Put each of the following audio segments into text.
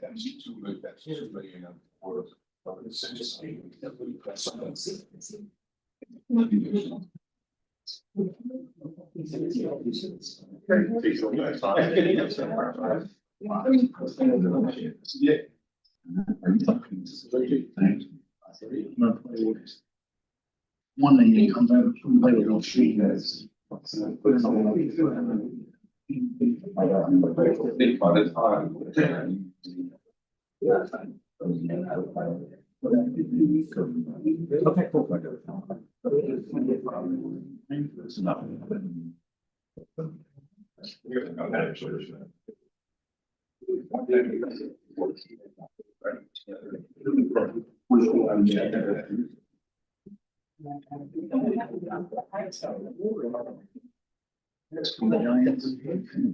That's too good. That's too million for. One thing comes out from the little tree that's. Okay, cool. That's from the Giants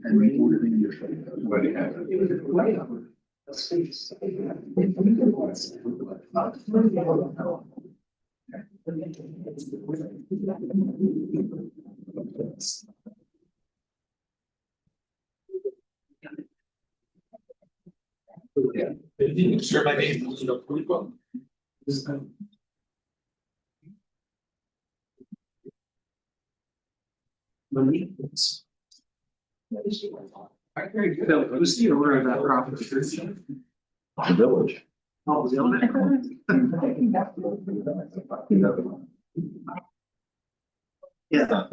and reporting your. Sure, my name is Very good. Phil, who's the owner of that property? The village. Oh, the owner? Yeah.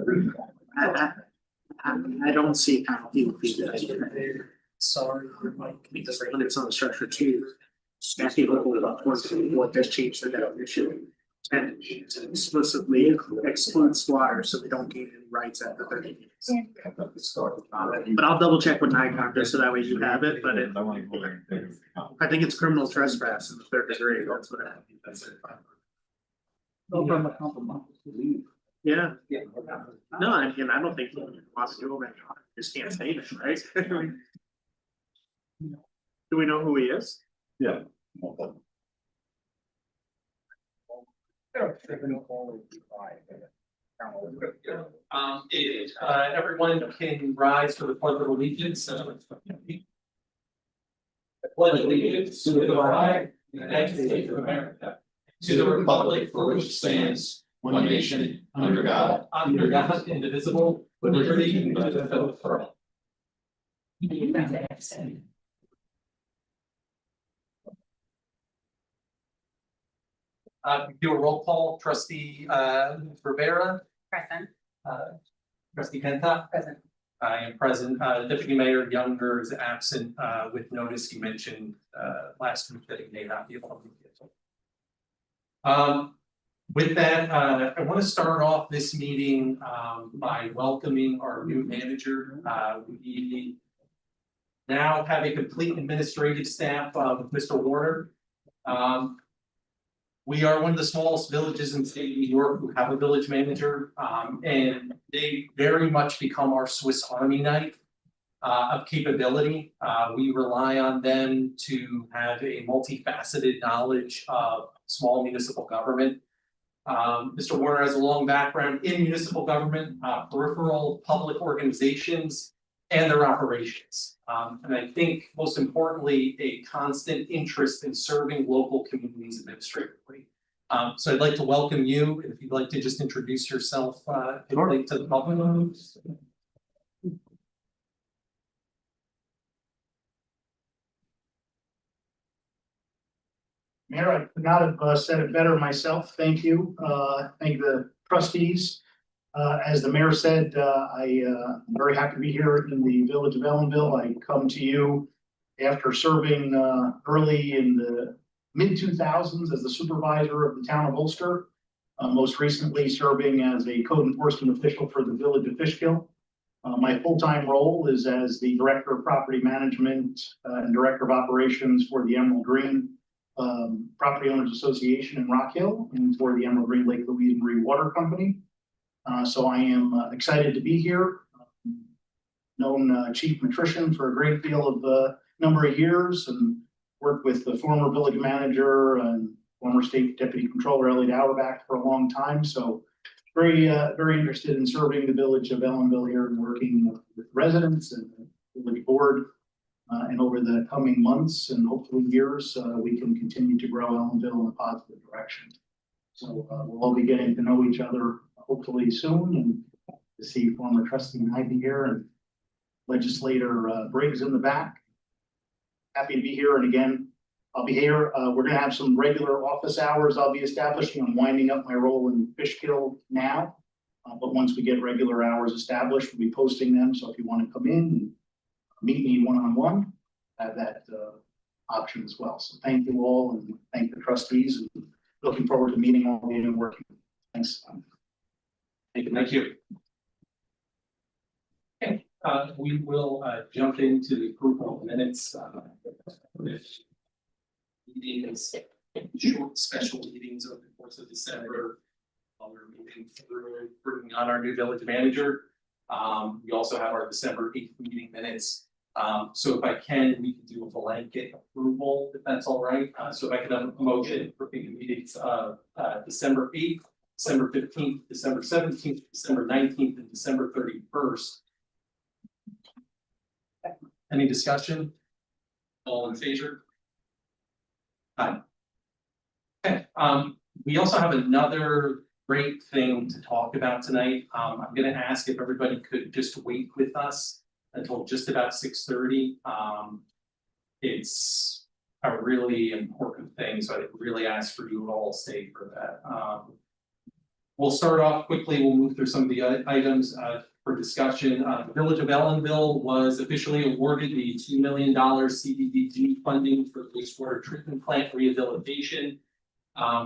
I don't see how he would be that. Sorry, because when it's on structure two, asking what has changed the definition. And to explicitly exclude squatter, so they don't gain any rights after 30 days. But I'll double check with Nikon just so that way you have it, but I think it's criminal trespass in the 3rd degree, that's what happened. That's it. Yeah. No, I mean, I don't think he wants to do it, just can't say it, right? Do we know who he is? Yeah. Everyone can rise for the pledge of allegiance. I pledge allegiance to the flag of the United States of America, to the republic for which it stands, one nation, under God, indivisible, with liberty and justice for all. Do a roll call. Trustee Rivera. Present. Trustee Penta. Present. I am present. Deputy Mayor Younger is absent with notice. He mentioned last week that he may not be able to make it. With that, I want to start off this meeting by welcoming our new manager. We now have a complete administrative staff of Mr. Warner. We are one of the smallest villages in the state of New York who have a village manager, and they very much become our Swiss Army knife of capability. We rely on them to have a multifaceted knowledge of small municipal government. Mr. Warner has a long background in municipal government, peripheral public organizations, and their operations. And I think most importantly, a constant interest in serving local communities administratively. So I'd like to welcome you, if you'd like to just introduce yourself to the public. Mayor, I could not have said it better myself. Thank you. Thank the trustees. As the mayor said, I'm very happy to be here in the village of Ellenville. I come to you after serving early in the mid-2000s as the supervisor of the town of Ulster, most recently serving as a code enforcement official for the village of Fishkill. My full-time role is as the director of property management and director of operations for the Emerald Green Property Owners Association in Rock Hill and for the Emerald Green Lake Louise Marie Water Company. So I am excited to be here. Known Chief Matrician for a great deal of number of years and worked with the former village manager and former state deputy controller Ellie Auerbach for a long time. So very interested in serving the village of Ellenville here and working with residents and the village board. And over the coming months and hopefully years, we can continue to grow Ellenville in a positive direction. So we'll all be getting to know each other hopefully soon, and to see former trustee Ivy here and legislator Briggs in the back. Happy to be here, and again, I'll be here. We're gonna have some regular office hours I'll be establishing. I'm winding up my role in Fishkill now. But once we get regular hours established, we'll be posting them. So if you want to come in and meet me one-on-one, have that option as well. So thank you all, and thank the trustees, and looking forward to meeting all of you and working. Thanks. Thank you. Okay, we will jump into the approval of minutes. Meetings, short special meetings over the course of December. While we're moving through bringing on our new village manager. We also have our December 8th meeting minutes. So if I can, we can do a blanket approval, if that's all right. So if I could have a motion for the meetings of December 8th, December 15th, December 17th, December 19th, and December 31st. Any discussion? All in favor? Aye. Okay, we also have another great thing to talk about tonight. I'm gonna ask if everybody could just wait with us until just about 6:30. It's a really important thing, so I really ask for you to all stay for that. We'll start off quickly. We'll move through some of the items for discussion. The Village of Ellenville was officially awarded the $2 million CDBG funding for wastewater treatment plant rehabilitation.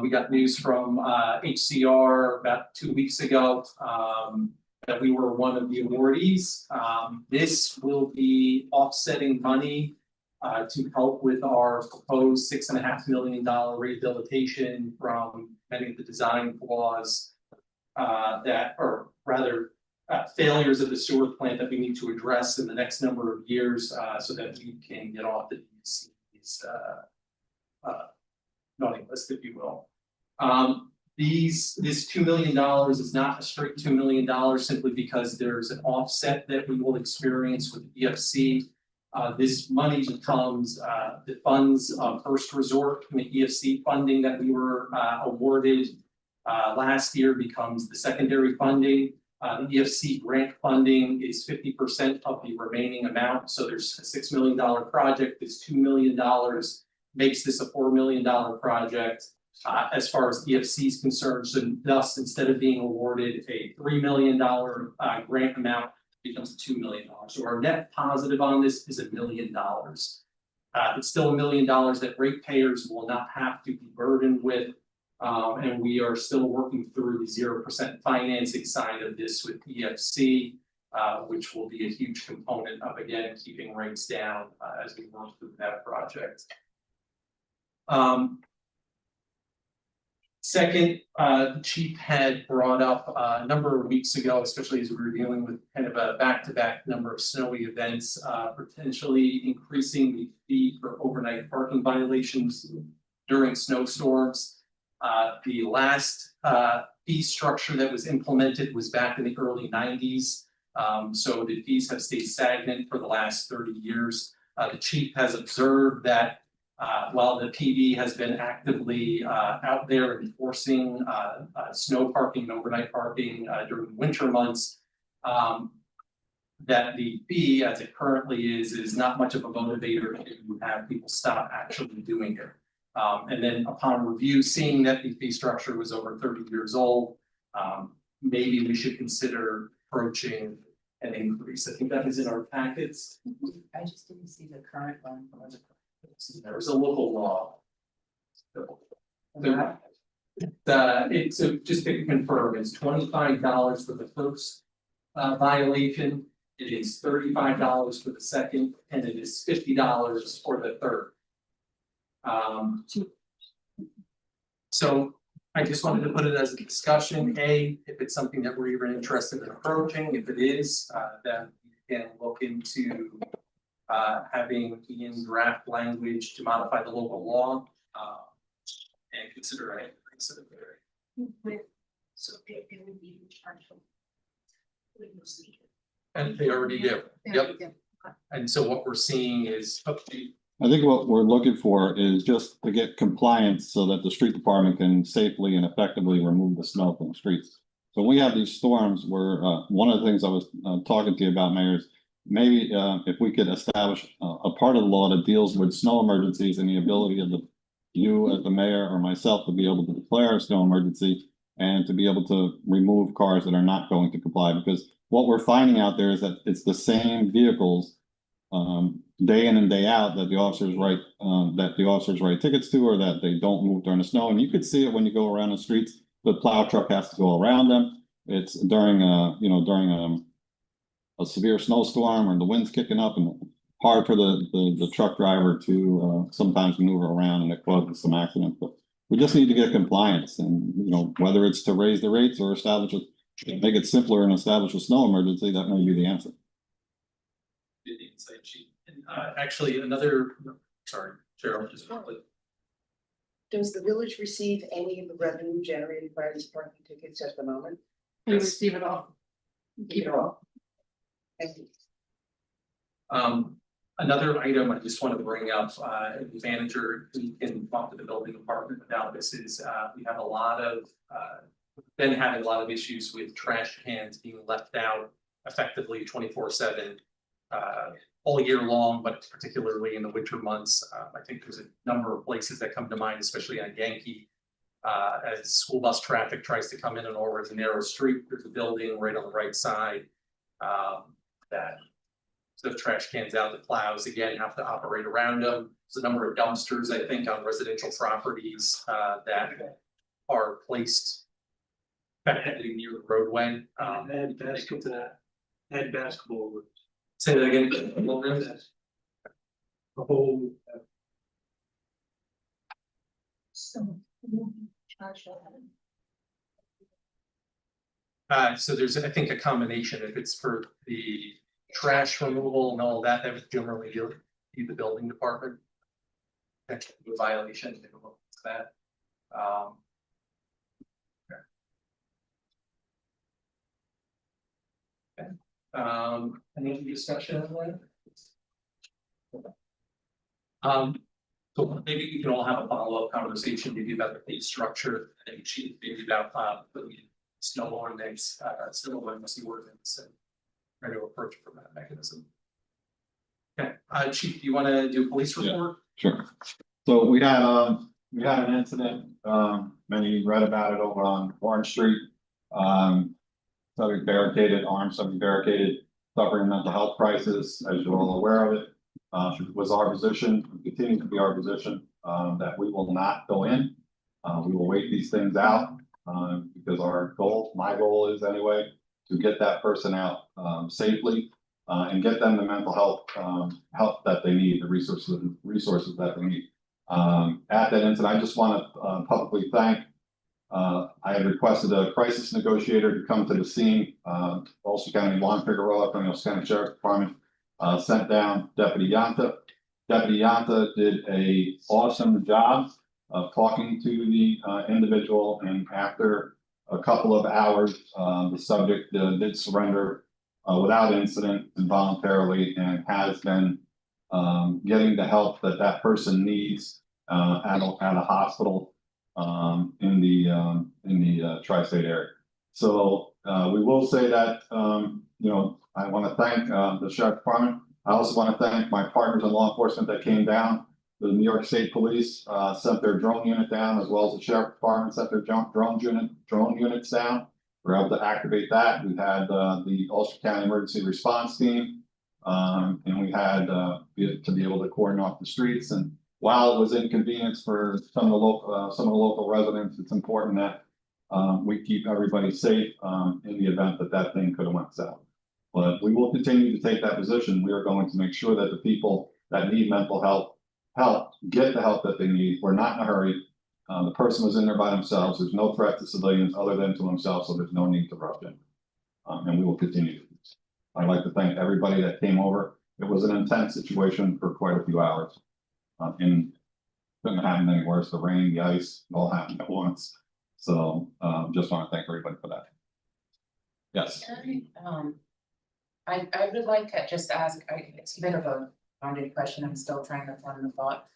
We got news from HCR about 2 weeks ago that we were one of the awardees. This will be offsetting money to help with our proposed $6.5 million rehabilitation from many of the design flaws that, or rather, failures of the sewer plant that we need to address in the next number of years so that we can get off the DC's naughty list, if you will. This $2 million is not a straight $2 million simply because there's an offset that we will experience with the EFC. This money becomes the funds of first resort from the EFC funding that we were awarded last year becomes the secondary funding. The EFC grant funding is 50% of the remaining amount. So there's a $6 million project. This $2 million makes this a $4 million project as far as EFC is concerned. So thus, instead of being awarded a $3 million grant amount, it becomes $2 million. So our net positive on this is $1 million. It's still $1 million that ratepayers will not have to be burdened with. And we are still working through the 0% financing side of this with EFC, which will be a huge component of, again, keeping rates down as we work through that project. Second, the chief had brought up a number of weeks ago, especially as we were dealing with kind of a back-to-back number of snowy events, potentially increasing the fee for overnight parking violations during snowstorms. The last fee structure that was implemented was back in the early 90s. So the fees have stayed stagnant for the last 30 years. The chief has observed that while the PD has been actively out there enforcing snow parking and overnight parking during the winter months, that the fee as it currently is not much of a motivator to have people stop actually doing it. And then upon review, seeing that the fee structure was over 30 years old, maybe we should consider approaching an increase. I think that is in our packets. I just didn't see the current one. There was a local law. So just to confirm, it's $25 for the first violation. It is $35 for the second, and it is $50 for the third. So I just wanted to put it as a discussion. A, if it's something that we're even interested in approaching, if it is, then we can look into having in draft language to modify the local law and consider any. So they would be in charge of. And they already do. Yep. And so what we're seeing is, I think what we're looking for is just to get compliance so that the street department can safely and effectively remove the snow from the streets. So we have these storms where, one of the things I was talking to you about, Mayor, is maybe if we could establish a part of the law that deals with snow emergencies and the ability of you as the mayor or myself to be able to declare a snow emergency and to be able to remove cars that are not going to comply. Because what we're finding out there is that it's the same vehicles day in and day out that the officers write tickets to, or that they don't move during the snow. And you could see it when you go around the streets. The plow truck has to go around them. It's during a severe snowstorm or the wind's kicking up, and hard for the truck driver to sometimes maneuver around, and it causes some accidents. But we just need to get compliance, and whether it's to raise the rates or make it simpler and establish a snow emergency, that may be the answer. the insight sheet. And actually another, sorry, Cheryl, just quickly. Does the village receive any of the revenue generated by these parking tickets at the moment? We receive it all. Keep it all. Thank you. Another item I just want to bring up, the manager can talk to the building department about this is, we have a lot of, been having a lot of issues with trash cans being left out effectively 24/7, all year long, but particularly in the winter months. I think there's a number of places that come to mind, especially on Yankee. As school bus traffic tries to come in and over the narrow street, there's a building right on the right side, that the trash cans out, the plows again have to operate around them. There's a number of dumpsters, I think, on residential properties that are placed kind of heading near the roadway. Add basketball to that. Add basketball. Say that again. The whole. So. Charge So there's, I think, a combination. If it's for the trash removal and all that, that would generally be the building department. That's a violation, they will look at that. Any other discussion on that? So maybe you can all have a follow-up conversation, maybe about the fee structure, and maybe about the snow ordinance, snow ordinance, and try to approach from that mechanism. Okay, Chief, do you want to do a police report? Sure. So we had an incident, many read about it over on Orange Street. Somebody barricaded, armed, somebody barricaded, suffering a mental health crisis, as you're all aware of it. It was our position, continues to be our position, that we will not go in. We will wait these things out, because our goal, my goal is anyway, to get that person out safely, and get them the mental health help that they need, the resources that they need. At that incident, I just want to publicly thank. I had requested a crisis negotiator to come to the scene. Ulster County Juan Figueroa from the Ulster County Sheriff's Department sent down Deputy Yanta. Deputy Yanta did a awesome job of talking to the individual, and after a couple of hours, the subject did surrender without incident and voluntarily, and has been getting the help that that person needs at a hospital in the tri-state area. So we will say that I want to thank the Sheriff Department. I also want to thank my partners in law enforcement that came down. The New York State Police sent their drone unit down, as well as the Sheriff Department sent their drone units down. We were able to activate that. We had the Ulster County Emergency Response Team, and we had to be able to cordon off the streets. And while it was inconvenience for some of the local residents, it's important that we keep everybody safe in the event that that thing could have went south. But we will continue to take that position. We are going to make sure that the people that need mental health help get the help that they need. We're not in a hurry. The person was in there by themselves. There's no threat to civilians other than to themselves, so there's no need to rush in. And we will continue to do this. I'd like to thank everybody that came over. It was an intense situation for quite a few hours. And couldn't have happened any worse. The rain, the ice, all happened at once. So, just want to thank everybody for that. Yes. I would like to just ask, it's a bit of a rounded question, I'm still trying to form the thought.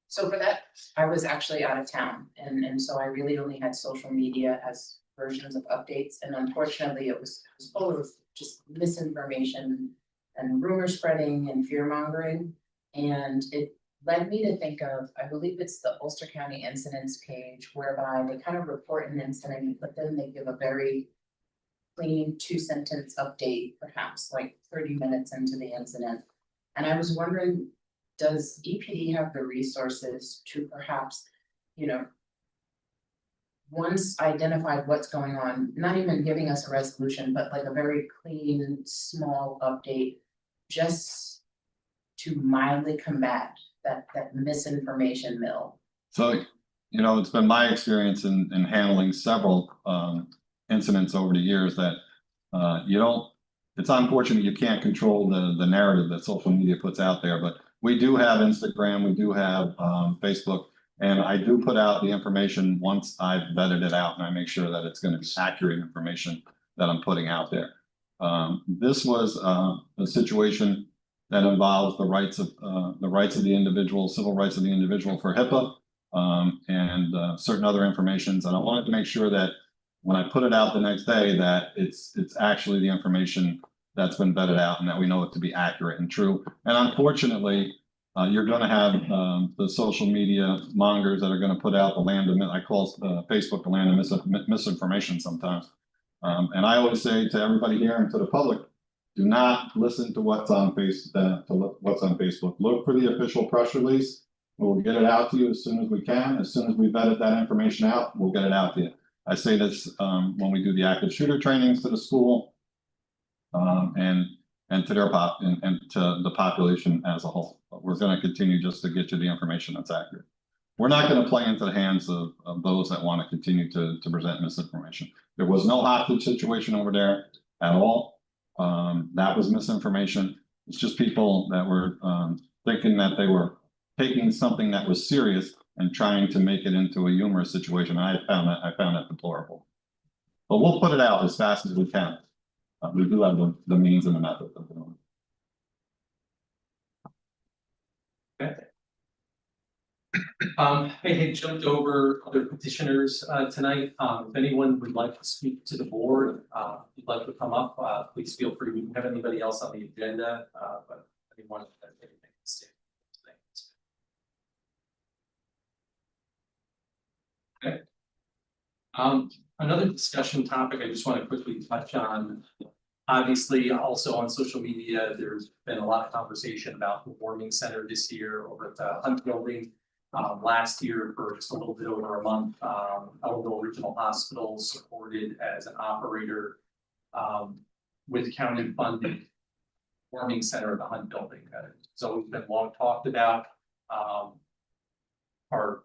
So for that, I was actually out of town, and so I really only had social media as versions of updates, and unfortunately, it was full of just misinformation and rumor spreading and fear mongering, and it led me to think of, I believe it's the Ulster County incidents page, whereby they kind of report an incident, but then they give a very clean 2-sentence update, perhaps like 30 minutes into the incident. And I was wondering, does EPD have the resources to perhaps, you know, once identified what's going on, not even giving us a resolution, but like a very clean, small update, just to mildly combat that misinformation mill? So, you know, it's been my experience in handling several incidents over the years that you don't, it's unfortunate you can't control the narrative that social media puts out there, but we do have Instagram, we do have Facebook, and I do put out the information once I've vetted it out and I make sure that it's going to be accurate information that I'm putting out there. This was a situation that involves the rights of the individual, civil rights of the individual for HIPAA and certain other informations. And I wanted to make sure that when I put it out the next day, that it's actually the information that's been vetted out and that we know it to be accurate and true. And unfortunately, you're going to have the social media mongers that are going to put out the land of, I call Facebook the land of misinformation sometimes. And I always say to everybody here and to the public, do not listen to what's on Facebook. Look for the official press release. We'll get it out to you as soon as we can. As soon as we vetted that information out, we'll get it out to you. I say this when we do the active shooter trainings to the school and to their and to the population as a whole. But we're going to continue just to get you the information that's accurate. We're not going to play into the hands of those that want to continue to present misinformation. There was no hostage situation over there at all. That was misinformation. It's just people that were thinking that they were taking something that was serious and trying to make it into a humorous situation. I found that deplorable. But we'll put it out as fast as we can. We do have the means and the method of doing it. Okay. I had jumped over other petitioners tonight. If anyone would like to speak to the board, if you'd like to come up, please feel free. We don't have anybody else on the agenda, but anyone has anything to say. Okay. Another discussion topic I just want to quickly touch on. Obviously, also on social media, there's been a lot of conversation about the warming center this year over at the Hunt Building. Last year, for just a little bit over a month, Ellenville Regional Hospital supported as an operator with county funded warming center at the Hunt Building. So it's been long talked about. Our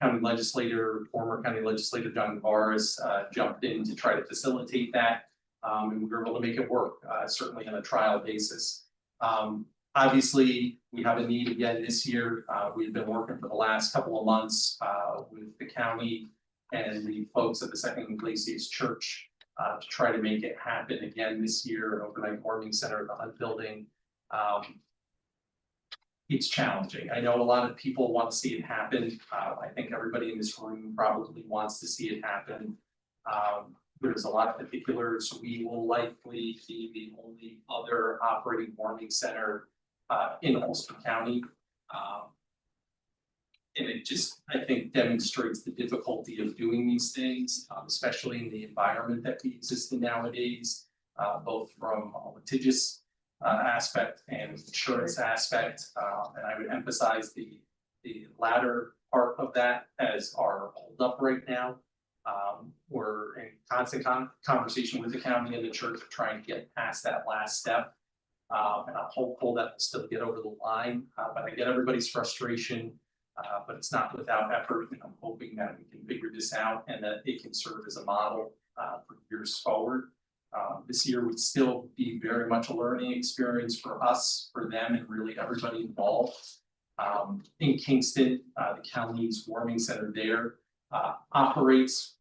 county legislator, former county legislator John Gavaris, jumped in to try to facilitate that. And we were able to make it work, certainly on a trial basis. Obviously, we have a need again this year. We've been working for the last couple of months with the county and the folks at the Second Iglesias Church to try to make it happen again this year, an overnight warming center at the Hunt Building. It's challenging. I know a lot of people want to see it happen. I think everybody in this room probably wants to see it happen. There's a lot of particulars. We will likely be the only other operating warming center in Ulster County. And it just, I think, demonstrates the difficulty of doing these things, especially in the environment that we exist in nowadays, both from a litigious aspect and insurance aspect. And I would emphasize the latter part of that as our holdup right now. We're in constant conversation with the county and the church trying to get past that last step. And I'm hopeful that we'll still get over the line, but I get everybody's frustration, but it's not without effort. And I'm hoping that we can figure this out and that it can serve as a model for years forward. This year would still be very much a learning experience for us, for them, and really everybody involved. In Kingston, the county's warming center there operates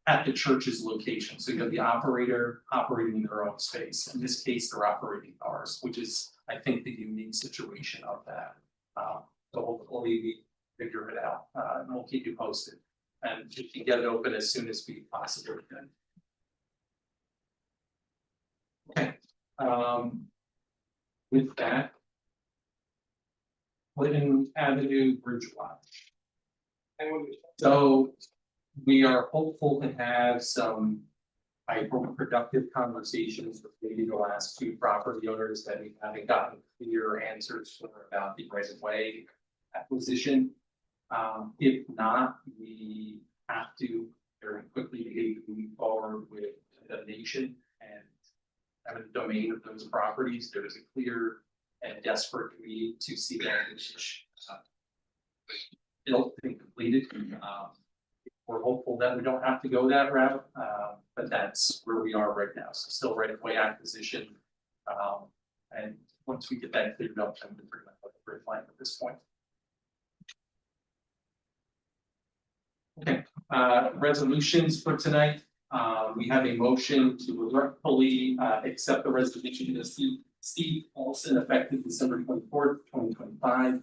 at the church's location. So you have the operator operating their own space. In this case, they're operating ours, which is, I think, the unique situation of that. So hopefully we figure it out, and we'll keep you posted. And we can get it open as soon as we possibly can. Okay, with that. Clinton Avenue Bridge Watch. So we are hopeful to have some, I hope, productive conversations with maybe the last two property owners that we haven't gotten clear answers for about the right of way acquisition. If not, we have to very quickly move forward with the donation and having the domain of those properties. There is a clear and desperate need to see that it'll be completed. We're hopeful that we don't have to go that route, but that's where we are right now. So still right of way acquisition. And once we get that cleared up, then we're pretty much at the bridge line at this point. Okay, resolutions for tonight. We have a motion to regretfully accept the resignation of Steve Olson effective December 24th, 2025.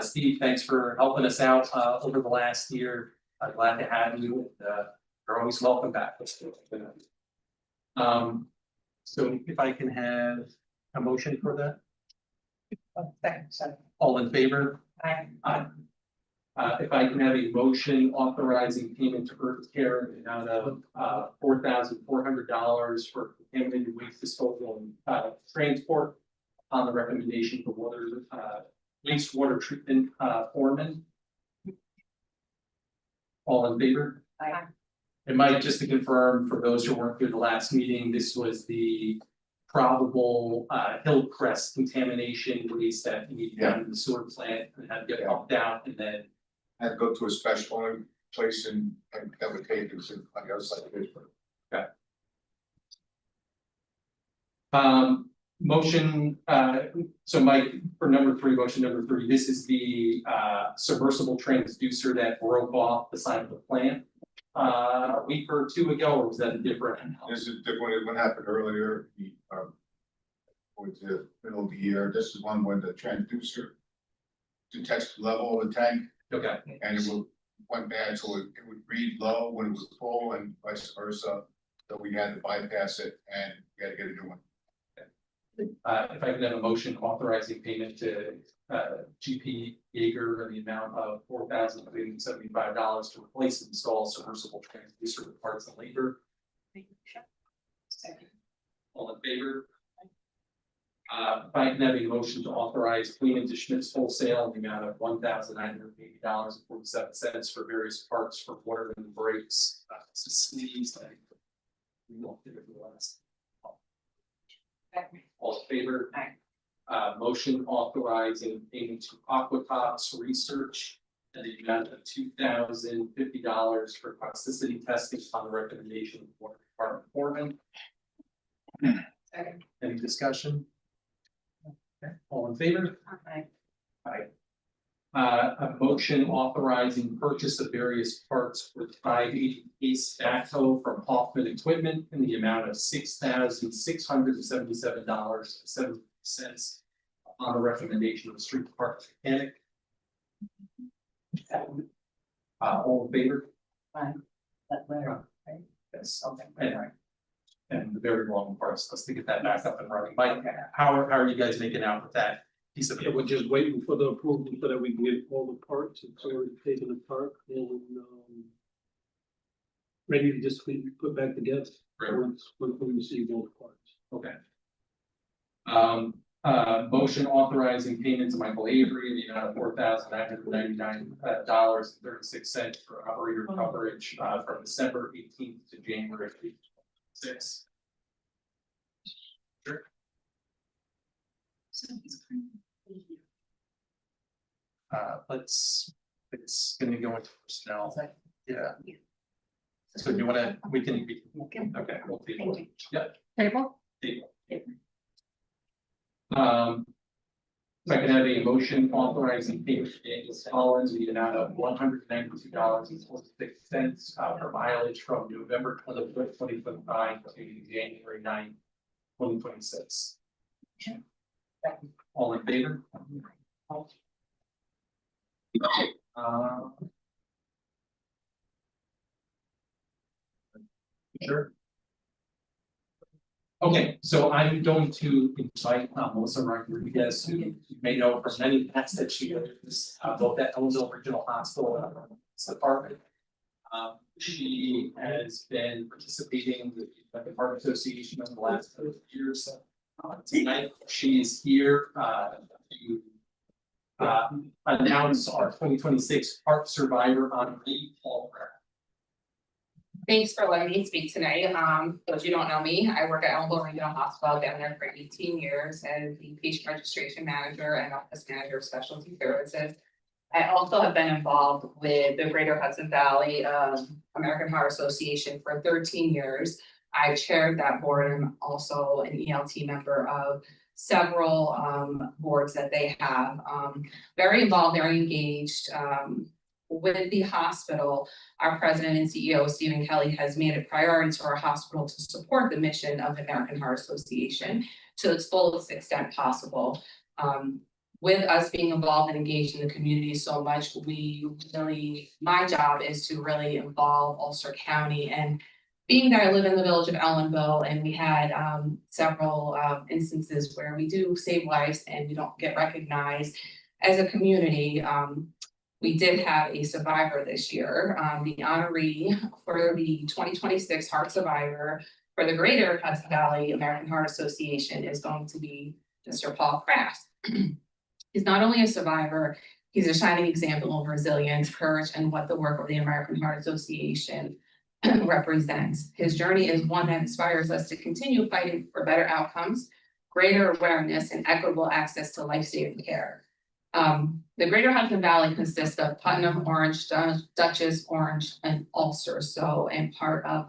Steve, thanks for helping us out over the last year. I'm glad to have you. You're always welcome back. So if I can have a motion for that. Thanks. All in favor? Aye. Aye. If I can have a motion authorizing payment to Earth Care in the amount of $4,400 for contaminated waste disposal and transport on the recommendation for wastewater treatment foreman. All in favor? Aye. And Mike, just to confirm for those who weren't here the last meeting, this was the probable Hillcrest contamination waste that needed down in the sewer plant and had to get pumped out and then. Had to go to a special place and that would take us on the other side of Pittsburgh. Motion, so Mike, for motion number three, this is the submersible transducer that broke off the side of the plant a week or two ago, or was that a different? This is different, what happened earlier, towards the middle of the year. This is one where the transducer detects the level of the tank. Okay. And it went bad, so it would read low when it was full and vice versa. So we had to bypass it and we had to get a new one. If I can have a motion authorizing payment to GP Yeager in the amount of $4,375 to replace and install submersible transducer with parts and labor. Second. All in favor? If I can have a motion to authorize Clean to Schmidt's wholesale in the amount of $1,980.47 for various parts for water and brakes, sleeves. We won't do it the last. All in favor? Aye. Motion authorizing payment to Aquatops Research in the amount of $2,050 for toxicity testing on the recommendation of Water Department foreman. Second. Any discussion? Okay, all in favor? Aye. Aye. A motion authorizing purchase of various parts for the 580 Ace backhoe from Hoffman Equipment in the amount of $6,677.70 on the recommendation of the street department mechanic. All in favor? Aye. That letter, right? Yes. Okay. And the very long parts, let's get that back up and running. Mike, how are you guys making out with that piece of Yeah, it? we're just waiting for the approval so that we can get all the parts. It's already taken apart and ready to just be put back together. Great. Once we receive all the parts. Okay. Motion authorizing payment to Michael Avery in the amount of $4,999.36 for operator coverage from December 18th to January 6th. Sure. It's gonna go into personnel. Yeah. So do you wanna, we can, okay, we'll table it. Yeah. Table? Table. So I can have a motion authorizing payment to Daniels Collins in the amount of $192.46 for mileage from November 25th, 2025 to January 9th, 2026. All in favor? Sure. Okay, so I'm going to invite Melissa Rodriguez, who you may know from many past that she is both at Ellenville Regional Hospital and department. She has been participating with the Department Association over the last couple of years. Tonight, she is here to announce our 2026 Heart Survivor honoree, Paul Craft. Thanks for letting me speak tonight. Those you don't know me, I work at Ellenville Regional Hospital. I've been there for 18 years as the patient registration manager and office manager of specialty services. I also have been involved with the Greater Hudson Valley American Heart Association for 13 years. I chaired that board and also an ELT member of several boards that they have. Very involved, very engaged. With the hospital, our president and CEO, Stephen Kelly, has made it priority to our hospital to support the mission of the American Heart Association to its fullest extent possible. With us being involved and engaged in the community so much, my job is to really involve Ulster County. And being that I live in the village of Ellenville, and we had several instances where we do save lives and we don't get recognized as a community. We did have a survivor this year. The honoree for the 2026 Heart Survivor for the Greater Hudson Valley American Heart Association is going to be Mr. Paul Craft. He's not only a survivor, he's a shining example of resilience, courage, and what the work of the American Heart Association represents. His journey is one that inspires us to continue fighting for better outcomes, greater awareness, and equitable access to life-saving care. The Greater Hudson Valley consists of Putnam, Orange, Dutchess, Orange, and Ulster, and part of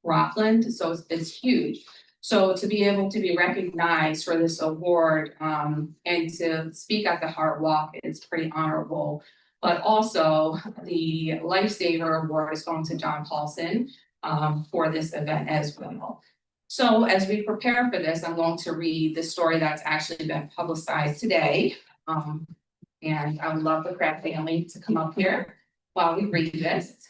Rockland, so it's huge. So to be able to be recognized for this award and to speak at the Heart Walk is pretty honorable. But also the Lifesaver Award is going to John Paulson for this event as well. So as we prepare for this, I'm going to read the story that's actually been publicized today. And I would love the Craft family to come up here while we read this.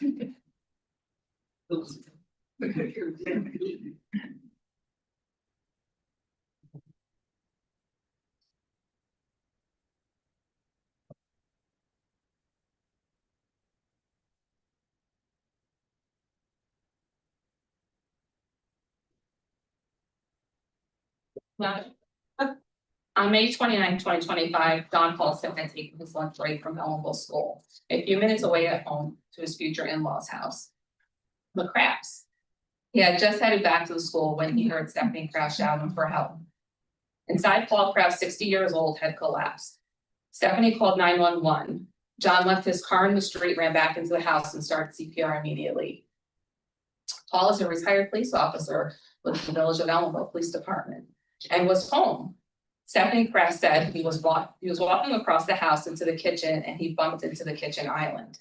On May 29, 2025, Don Paulson had taken his lunch break from Ellenville School, a few minutes away at home to his future in-laws' house, the Crafts. He had just headed back to the school when he heard Stephanie Kraft shouting for help. Inside, Paul Kraft, 60 years old, had collapsed. Stephanie called 911. John left his car in the street, ran back into the house, and started CPR immediately. Paul is a retired police officer with the Village of Ellenville Police Department and was home. Stephanie Kraft said he was walking across the house into the kitchen and he bumped into the kitchen island.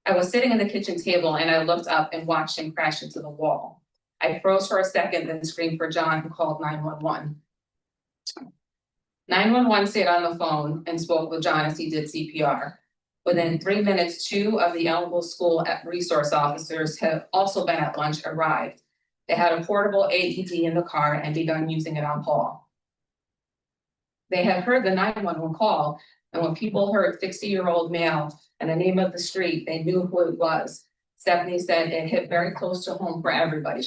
I was sitting at the kitchen table and I looked up and watched him crash into the wall. I froze for a second, then screamed for John, who called 911. 911 stayed on the phone and spoke with John as he did CPR. Within 3 minutes, 2 of the Ellenville School resource officers have also been at lunch arrived. They had a portable AED in the car and begun using it on Paul. They had heard the 911 call, and when people heard 60-year-old male and the name of the street, they knew who it was. Stephanie said it hit very close to home for everybody.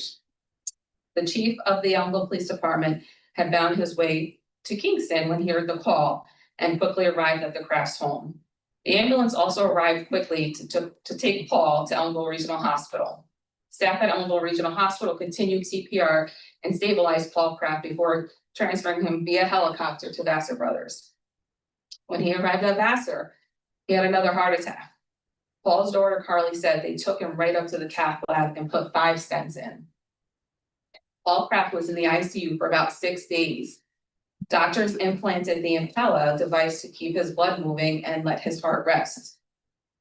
The chief of the Ellenville Police Department had found his way to Kingston when he heard the call and quickly arrived at the Crafts' home. The ambulance also arrived quickly to take Paul to Ellenville Regional Hospital. Staff at Ellenville Regional Hospital continued CPR and stabilized Paul Craft before transferring him via helicopter to Vassar Brothers. When he arrived at Vassar, he had another heart attack. Paul's daughter Carly said they took him right up to the cath lab and put 5 stents in. Paul Craft was in the ICU for about 6 days. Doctors implanted the Impella device to keep his blood moving and let his heart rest.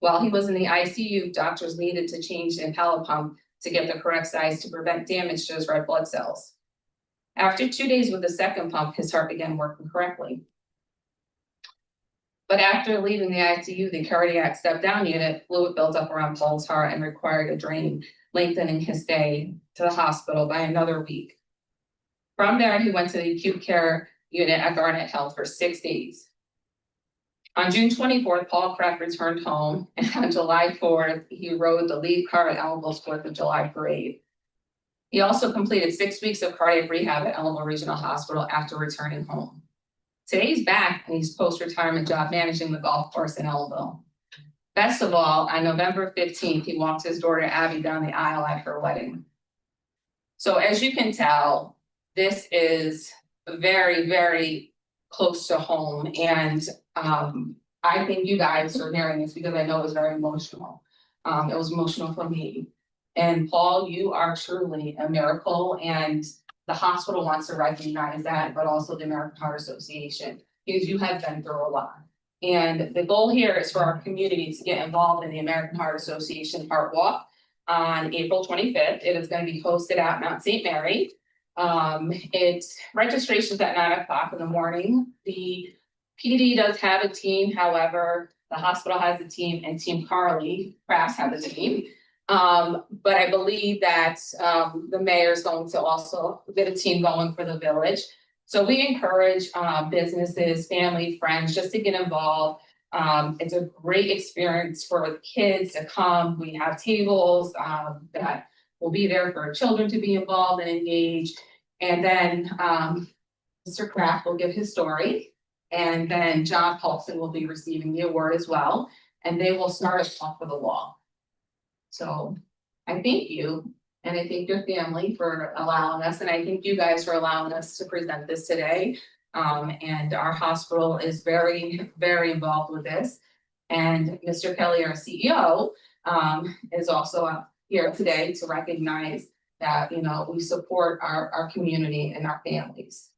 While he was in the ICU, doctors needed to change the Impella pump to get the correct size to prevent damage to his red blood cells. After 2 days with the second pump, his heart began working correctly. But after leaving the ICU, the cardiac step-down unit, fluid built up around Paul's heart and required a drain, lengthening his stay to the hospital by another week. From there, he went to the acute care unit at Garnet Health for 6 days. On June 24th, Paul Kraft returned home, and on July 4th, he rode the lead car at Ellenville's 4th of July parade. He also completed 6 weeks of cardiac rehab at Ellenville Regional Hospital after returning home. Today he's back in his post-retirement job managing the golf course in Ellenville. Best of all, on November 15th, he walked his daughter Abby down the aisle at her wedding. So as you can tell, this is very, very close to home, and I think you guys are hearing this because I know it was very emotional. It was emotional for me. And Paul, you are truly a miracle, and the hospital wants to recognize that, but also the American Heart Association, because you have been through a lot. And the goal here is for our community to get involved in the American Heart Association Heart Walk on April 25th. It is going to be hosted at Mount St. Mary. Registration's at 9 o'clock in the morning. The PD does have a team, however, the hospital has a team, and Team Carly Crafts has a team. But I believe that the mayor is going to also get a team going for the village. So we encourage businesses, family, friends, just to get involved. It's a great experience for the kids to come. We have tables that will be there for children to be involved and engaged. And then Mr. Kraft will give his story. And then John Paulson will be receiving the award as well. And they will start us off with a walk. So I thank you, and I thank your family for allowing us, and I thank you guys for allowing us to present this today. And our hospital is very, very involved with this. And Mr. Kelly, our CEO, is also here today to recognize that, you know, we support our community and our families.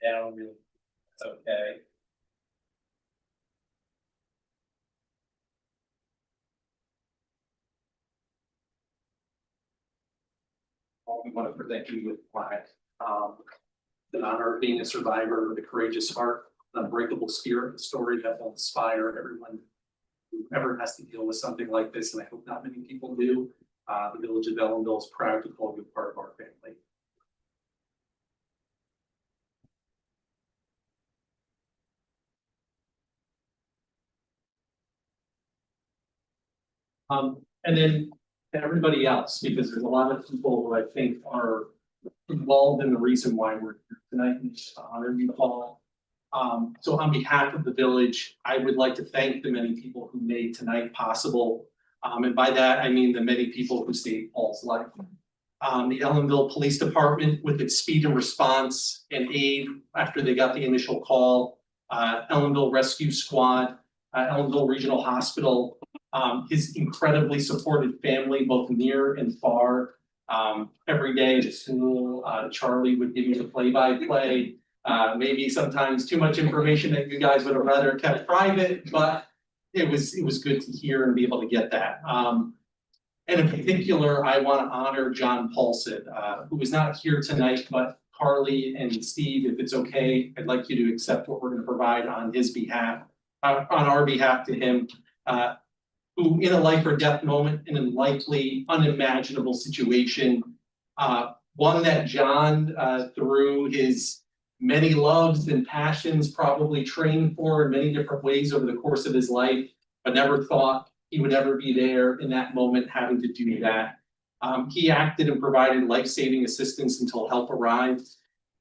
Down, it's okay. We want to present you with plaque. The honor of being a survivor, the courageous heart, the unbreakable spirit, the story that will inspire everyone who ever has to deal with something like this, and I hope not many people do. The village of Ellenville is proud to call you part of our family. And then to everybody else, because there's a lot of people who I think are involved in the reason why we're here tonight, and just to honor you all. So on behalf of the village, I would like to thank the many people who made tonight possible. And by that, I mean the many people who saved Paul's life. The Ellenville Police Department, with its speed and response and aid after they got the initial call, Ellenville Rescue Squad, Ellenville Regional Hospital, his incredibly supported family, both near and far. Every day at school, Charlie would give me the play-by-play. Maybe sometimes too much information that you guys would have rather kept private, but it was good to hear and be able to get that. And in particular, I want to honor John Paulson, who is not here tonight, but Carly and Steve, if it's okay, I'd like you to accept what we're going to provide on his behalf, on our behalf to him. Who in a life or death moment, in a likely unimaginable situation, one that John, through his many loves and passions, probably trained for in many different ways over the course of his life, but never thought he would ever be there in that moment having to do that. He acted and provided life-saving assistance until help arrived.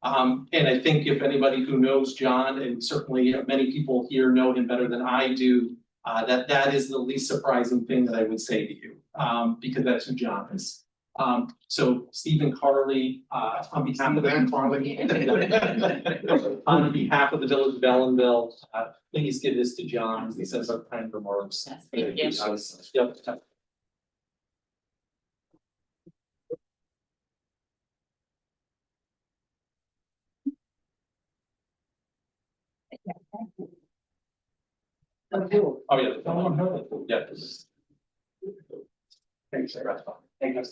And I think if anybody who knows John, and certainly many people here know him better than I do, That is the least surprising thing that I would say to you, because that's who John is. So Stephen Carley, on behalf of Stephen Carley. on behalf of the village of Ellenville, please give this to John, he says our kind remarks. Yes, thank you. Yep. Oh, yeah. Yeah. Thanks, sir. Thank you.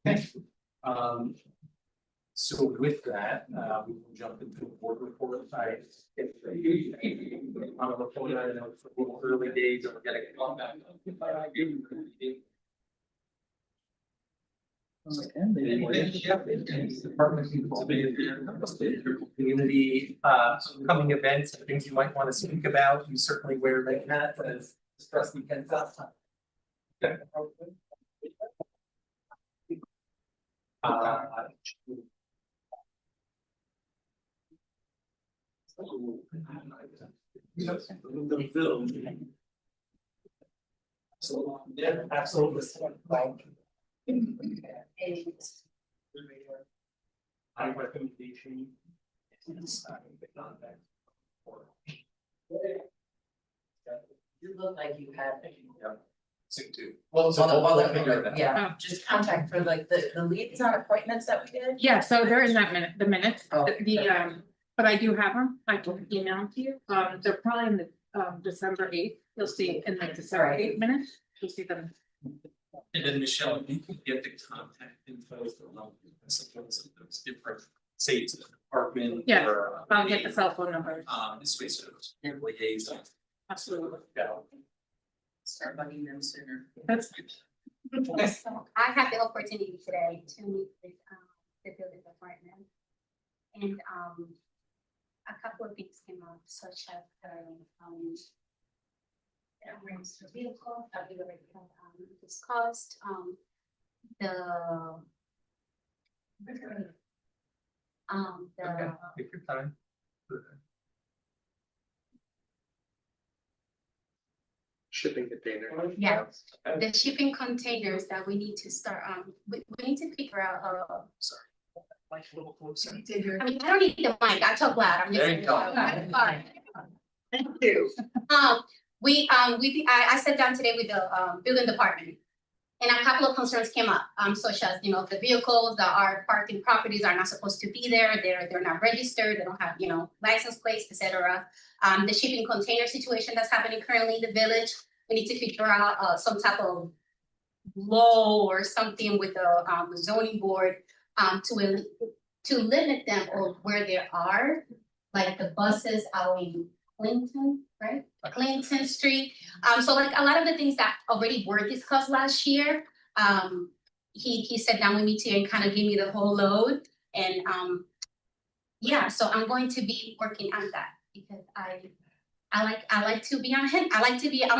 Okay. So with that, we will jump into a board report. I on a report, I know it's a little early days and we're getting on back. Department people, community, upcoming events, and things you might want to speak about, you certainly wear that hat as trustee Ken South. Yeah, absolutely. My recommendation is You look like you had. Soon too. Well, so we'll figure it out. Yeah, just contact for like the liaison appointments that we did. Yeah, so they're in that the minutes, Oh, but I do have them, I can email them to you, they're probably in the December 8th, you'll see in the December 8th minutes, you'll see them. And then Michelle, you can get the contact info from sometimes those different, say it's an department. Yeah, or, I'll get the cell phone numbers. This way, so it's liaison. Absolutely. Yeah. Start bugging them sooner. That's. So I had the opportunity today to meet with the building department. And a couple of things came up, such as the rents for vehicles that we already had discussed, Okay, take your time. Shipping container. yeah, the shipping containers that we need to start, we need to figure out, Sorry. Like a little closer. I mean, I don't need the mic, I talk loud, I'm just. There you go. Fine. Thank you. I sat down today with the building department. And a couple of concerns came up, such as, the vehicles that are parked in properties are not supposed to be there, they're not registered, they don't have, license plates, etc. The shipping container situation that's happening currently in the village, we need to figure out some type of law or something with the zoning board to limit them on where they are, like the buses out in Clinton, right? Clinton Street. So like a lot of the things that already were discussed last year, he sat down with me too and kind of gave me the whole load. And yeah, so I'm going to be working on that because I like to be I'm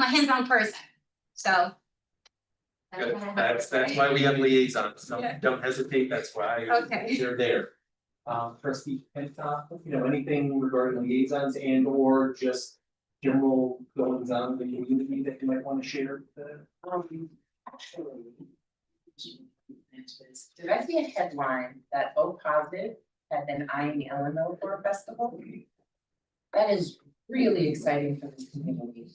a hands-on person. So Good. That's why we have liaisons. Yeah. Don't hesitate. That's why Okay. they're there. Trustee Penta, anything regarding liaisons and or just general goings on in the community that you might want to share? Actually. Did I see a headline that O Positive had been eyeing the Ellenville for a festival? That is really exciting for this community.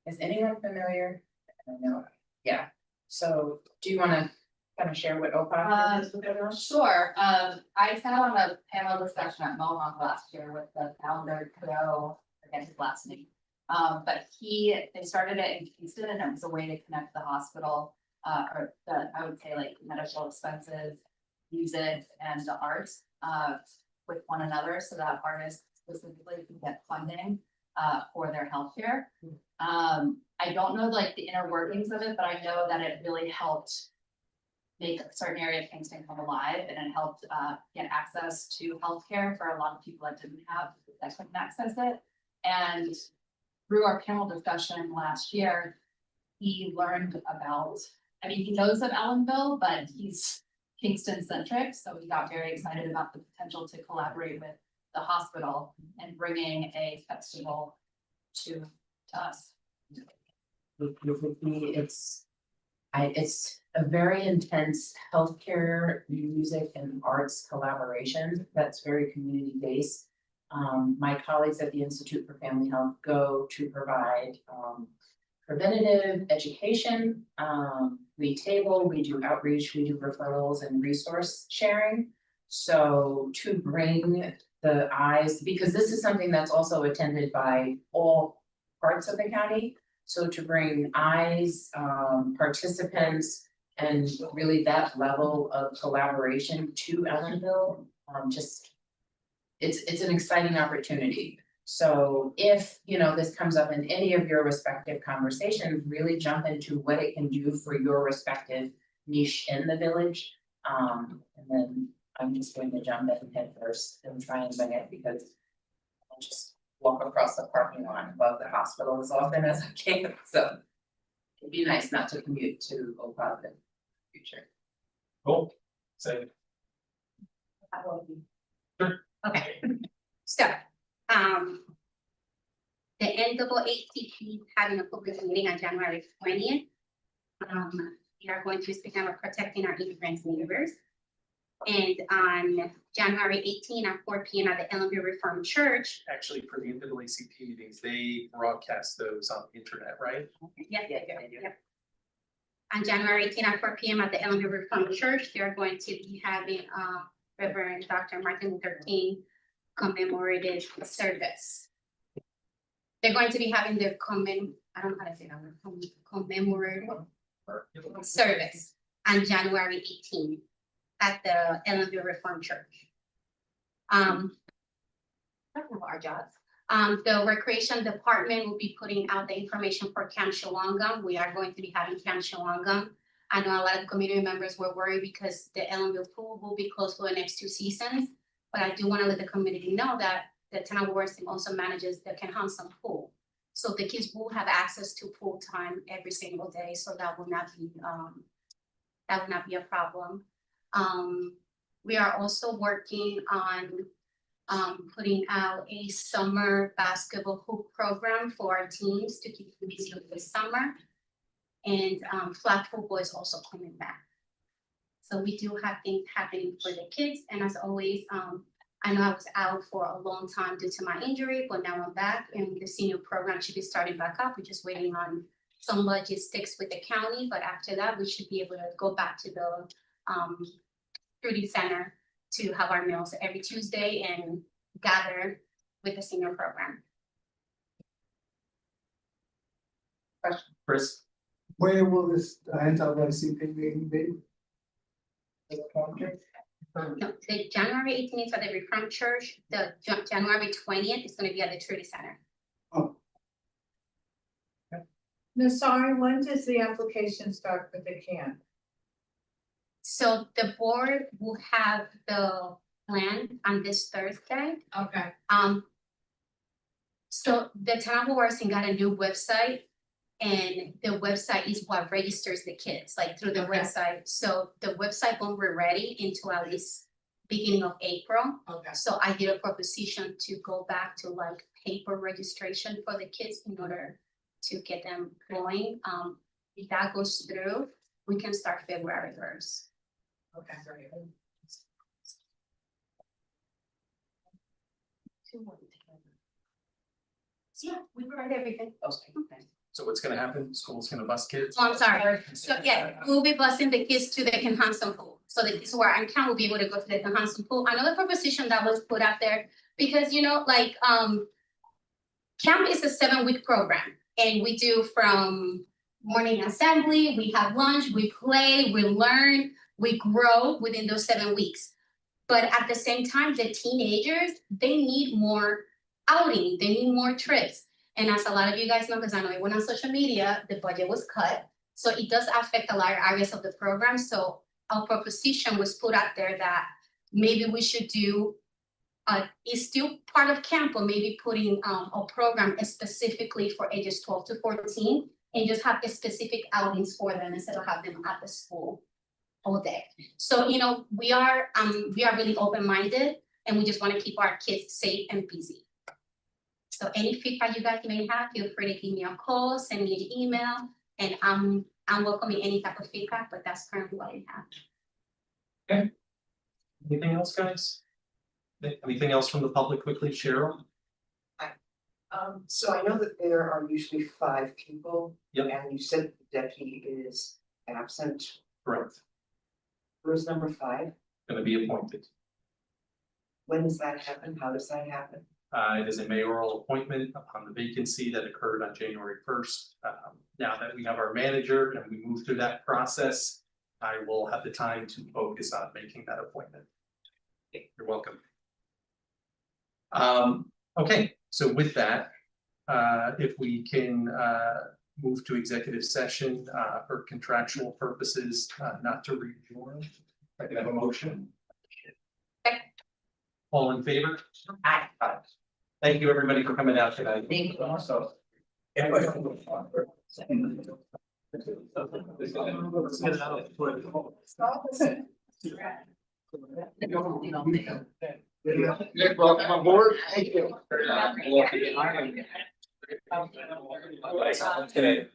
Is anyone familiar? I don't know. Yeah, so do you wanna kind of share what O Positive is? Sure, I sat on a panel discussion at Mohawk last year with the founder, Joe, I forget his last name. But they started it in Houston and it was a way to connect the hospital, or I would say like medical expenses, music and the arts, with one another so that artists specifically can get funding, for their healthcare. I don't know like the inner workings of it, but I know that it really helped make a certain area of Kingston come alive and it helped get access to healthcare for a lot of people that couldn't access it. And through our panel discussion last year, he learned about, I mean, he knows of Ellenville, but he's Kingston centric, so he got very excited about the potential to collaborate with the hospital and bringing a festival to us. It's a very intense healthcare, music and arts collaboration that's very community based. My colleagues at the Institute for Family Health go to provide preventative education. We table, we do outreach, we do referrals and resource sharing. So to bring the eyes, because this is something that's also attended by all parts of the county. So to bring eyes, participants, and really that level of collaboration to Ellenville, it's an exciting opportunity. So if, this comes up in any of your respective conversations, really jump into what it can do for your respective niche in the village. And then I'm just going to jump in head first and try and wing it because I'll just walk across the parking lot above the hospital as often as I can, so. It'd be nice not to commute to Old Providence in the future. Cool. So, Okay, so, the NAACP having a public meeting on January 20th. We are going to be speaking about protecting our immigrants neighbors. And on January 18 at 4 p.m. at the Ellenville Reformed Church. actually, for the NAACP meetings, they broadcast those on the internet, right? Yeah. On January 18 at 4 p.m. at the Ellenville Reformed Church, they're going to be having Reverend Dr. Martin Luther King commemorative service. They're going to be having their I don't know how to say that word, commemorative service on January 18 at the Ellenville Reformed Church. Talking about our jobs. The recreation department will be putting out the information for Camp Shawangam. We are going to be having Camp Shawangam. I know a lot of community members were worried because the Ellenville pool will be closed for the next 2 seasons. But I do want to let the community know that the town of Worthing also manages the Kenhanson pool. So the kids will have access to pool time every single day. So that will not be a problem. We are also working on putting out a summer basketball hoop program for our teams to keep them busy over the summer. And flag football is also coming back. So we do have things happening for the kids. And as always, I know I was out for a long time due to my injury, but now I'm back and the senior program should be starting back up. We're just waiting on some logistics with the county, but after that, we should be able to go back to the Fruity Center to have our meals every Tuesday and gather with the senior program. Chris? Where will this NAACP meeting be? No, the January 18th at the Reformed Church, the January 20th is gonna be at the Trudy Center. Oh, Sorry, when does the application start for the camp? So the board will have the plan on this Thursday. Okay. So the town of Worthing got a new website. And the website is what registers the kids, like through the website. So the website won't be ready until at least beginning of April. Okay. So I did a proposition to go back to like paper registration for the kids in order to get them going. If that goes through, we can start February 1st. Okay. Yeah, we provide everything. Okay. So what's gonna happen? School's gonna bus kids? Oh, I'm sorry. So yeah, we'll be busing the kids to the Kenhanson pool. So the kids who are on camp will be able to go to the Kenhanson pool. Another proposition that was put out there, because camp is a 7-week program. And we do from morning assembly, we have lunch, we play, we learn, we grow within those 7 weeks. But at the same time, the teenagers, they need more outing, they need more trips. And as a lot of you guys know, because I know it went on social media, the budget was cut. So it does affect a lot of areas of the program. So our proposition was put out there that maybe we should do is still part of camp, but maybe putting a program specifically for ages 12 to 14 and just have a specific outings for them instead of have them at the school all day. So, you know, we are really open-minded and we just want to keep our kids safe and busy. So any feedback you guys may have, feel free to give me a call, send me an email, and I'm welcoming any type of feedback, but that's currently what I have. Anything else, guys? Anything else from the public quickly, Cheryl? So I know that there are usually 5 people. Yep. And you said the deputy is absent. Correct. Where's number 5? Gonna be appointed. When does that happen? How does that happen? It is a mayoral appointment upon the vacancy that occurred on January 1st. Now that we have our manager and we move through that process, I will have the time to focus on making that appointment. You're welcome. Okay, so with that, if we can move to executive session for contractual purposes, not to rejoin. I can have a motion. All in favor? Aye. Thank you, everybody, for coming out tonight. Thank you. Also. Nick, welcome on board. Thank you. Okay.